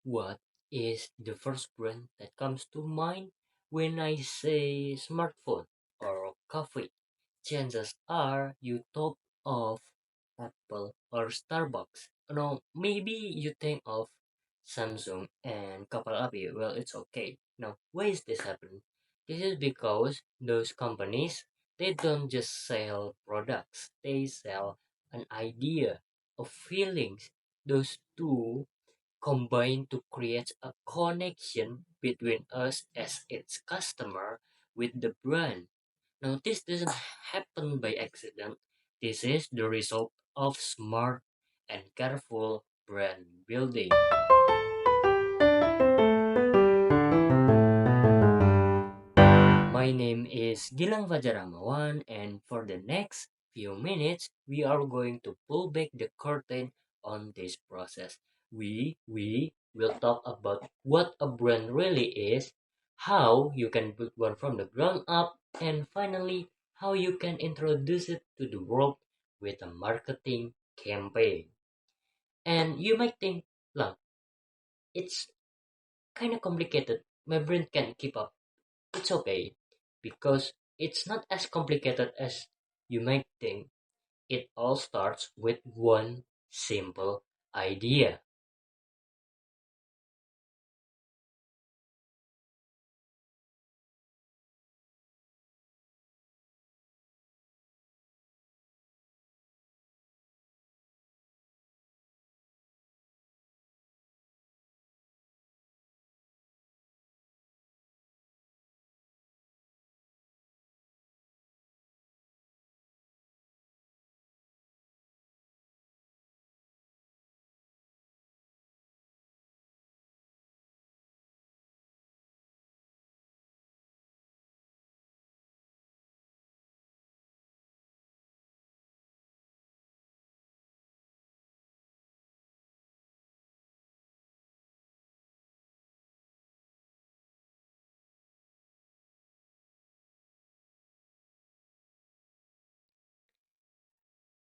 What is the first brand that comes to mind when I say smartphone or coffee? Chances are you thought of Apple or Starbucks. No, maybe you think of Samsung and Kapal Api. Well, it's okay. Now, why is this happening? This is because those companies, they don't just sell products, they sell an idea of feelings. Those two combine to create a connection between us as its customer with the brand. Now, this doesn't happen by accident. This is the result of smart and careful brand building. My name is Gilang Fajaramawan, and for the next few minutes, we are going to pull back the curtain on this process. We will talk about what a brand really is, how you can build one from the ground up, and finally, how you can introduce it to the world with a marketing campaign. And you might think, "Lang, it's kind of complicated. My brain can't keep up." It's okay, because it's not as complicated as you might think. It all starts with one simple idea.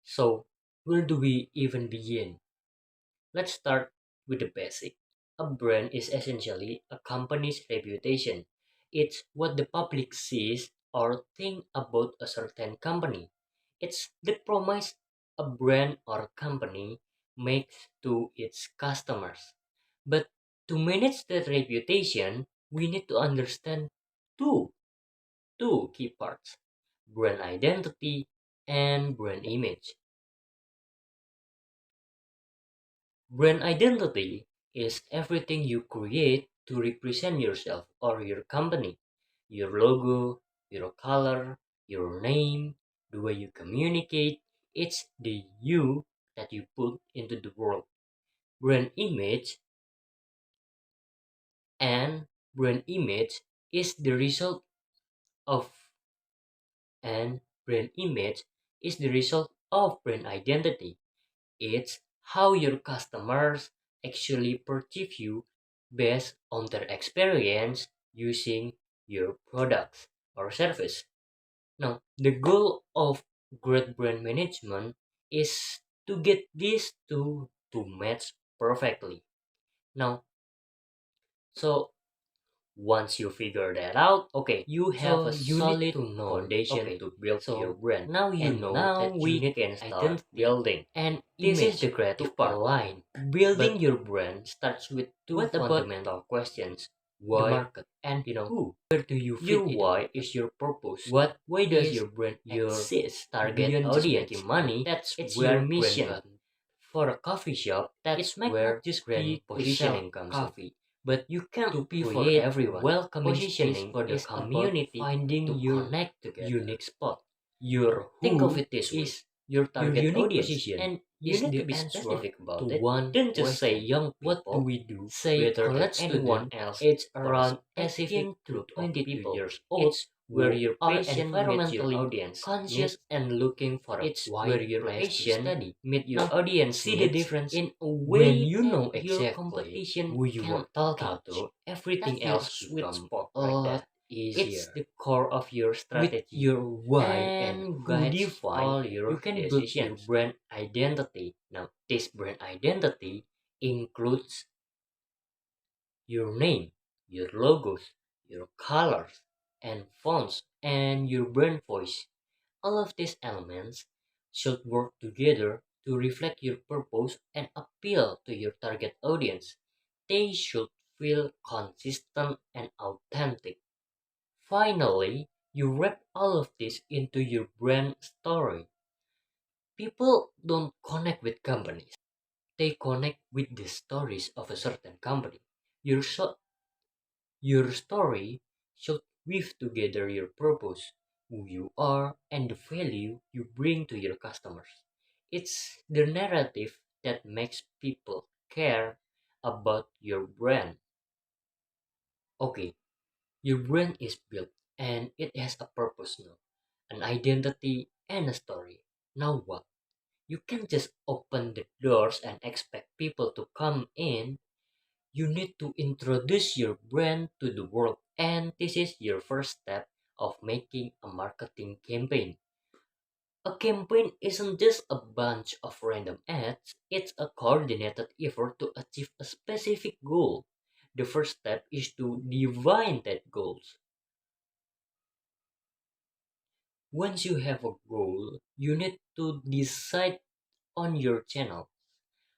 So, where do we even begin? Let's start with the basic. A brand is essentially a company's reputation. It's what the public sees or think about a certain company. It's the promise a brand or company makes to its customers. But to manage that reputation, we need to understand two, two key parts: brand identity and brand image. Brand identity is everything you create to represent yourself or your company. Your logo, your color, your name, the way you communicate, it's the you that you put into the world. Brand image and brand image is the result of and brand image is the result of brand identity. It's how your customers actually perceive you based on their experience using your products or service. Now, the goal of great brand management is to get these two to match perfectly. Now, so once you figure that out, okay, you have a solid foundation to build your brand. Now you know that you need can start building. And this is the creative part. Align. Building your brand starts with two fundamental questions: why, the market, and who. Where do you fit your why is your purpose. Why does your brand exist? Target audience. Making money. That's it's where your mission. For a coffee shop, that's where just brand positioning comes in. But you can't to create everyone. Welcoming positioning for the community, finding to your connect together. Unique spot. Your who think of it this way: is your target your unique audience, position, and you need to be specific about it. One, don't just say young people. What do we do? Say college anyone else. It's around 18 to 22 years old. It's where your patient environmentally audience conscious and looking for it's where your patient study meet your audience. See the difference in a way when you know exactly who you want to talk to. Everything else becomes a lot easier. It's the core of your strategy. With your why and who define all your you can build your brand identity. Now, this brand identity includes Your name, your logos, your colors and fonts, and your brand voice. All of these elements should work together to reflect your purpose and appeal to your target audience. They should feel consistent and authentic. Finally, you wrap all of this into your brand story. People don't connect with companies. They connect with the stories of a certain company. Your, your story should weave together your purpose, who you are, and the value you bring to your customers. It's the narrative that makes people care about your brand. Okay, your brand is built and it has a purpose now, an identity and a story. Now what? You can't just open the doors and expect people to come in. You need to introduce your brand to the world, and this is your first step of making a marketing campaign. A campaign isn't just a bunch of random ads, it's a coordinated effort to achieve a specific goal. The first step is to define that goals. Once you have a goal, you need to decide on your channel.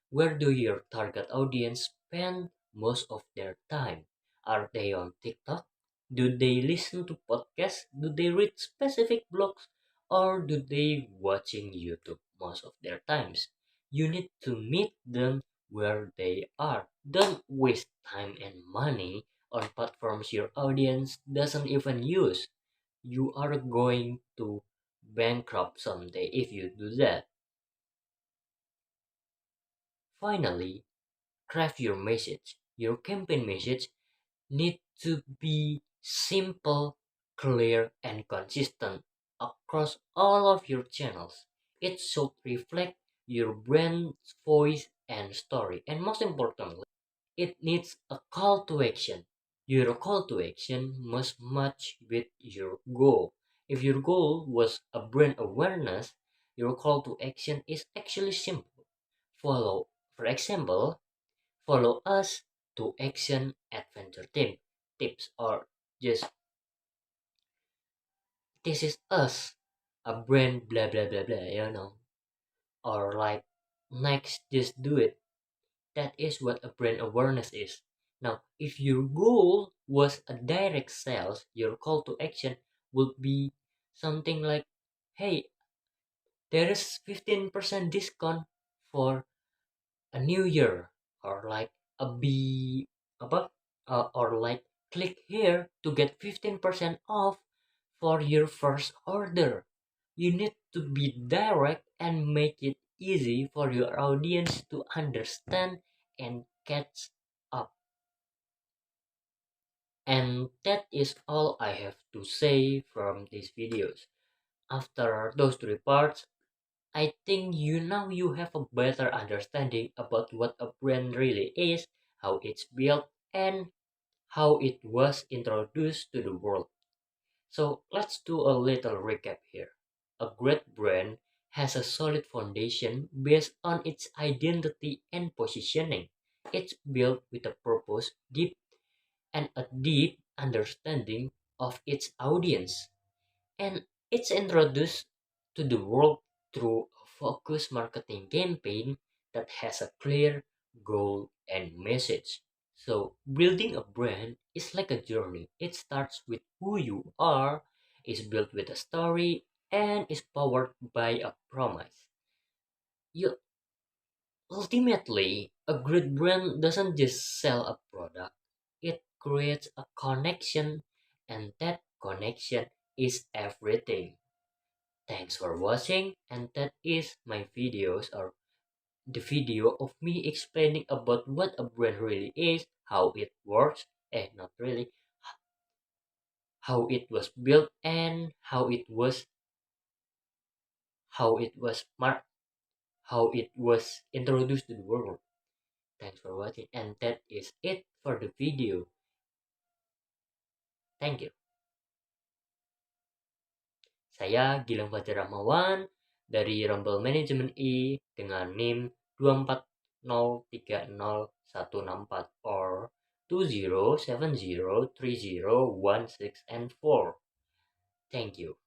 Where do your target audience spend most of their time? Are they on TikTok? Do they listen to podcasts? Do they read specific blogs? Or do they watching YouTube most of their times? You need to meet them where they are. Don't waste time and money on platforms your audience doesn't even use. You are going to bankrupt someday if you do that. Finally, craft your message. Your campaign message need to be simple, clear, and consistent across all of your channels. It should reflect your brand's voice and story. And most importantly, it needs a call to action. Your call to action must match with your goal. If your goal was a brand awareness, your call to action is actually simple. Follow, for example, follow us to action adventure team tips, or just this is us, a brand blah blah blah blah, or like next just do it. That is what a brand awareness is. Now, if your goal was a direct sales, your call to action would be something like, hey, there is 15% discount for a new year, or like a b apa or like click here to get 15% off for your first order. You need to be direct and make it easy for your audience to understand and catch up. And that is all I have to say from these videos. After those three parts, I think you have a better understanding about what a brand really is, how it's built, and how it was introduced to the world. So let's do a little recap here. A great brand has a solid foundation based on its identity and positioning. It's built with a purpose, and a deep understanding of its audience, and it's introduced to the world through a focused marketing campaign that has a clear goal and message. So, building a brand is like a journey. It starts with who you are, is built with a story, and is powered by a promise. You ultimately, a great brand doesn't just sell a product, it creates a connection, and that connection is everything. Thanks for watching, and that is my videos, or the video of me explaining about what a brand really is, how it works, not really, how it was built, and how it was marked, how it was introduced to the world. Thanks for watching, and that is it for the video. Thank you. Saya Gilang Fajar Rahmawan dari Rumble Management I dengan NIM 2403014, or 20703016 and 4. Thank you.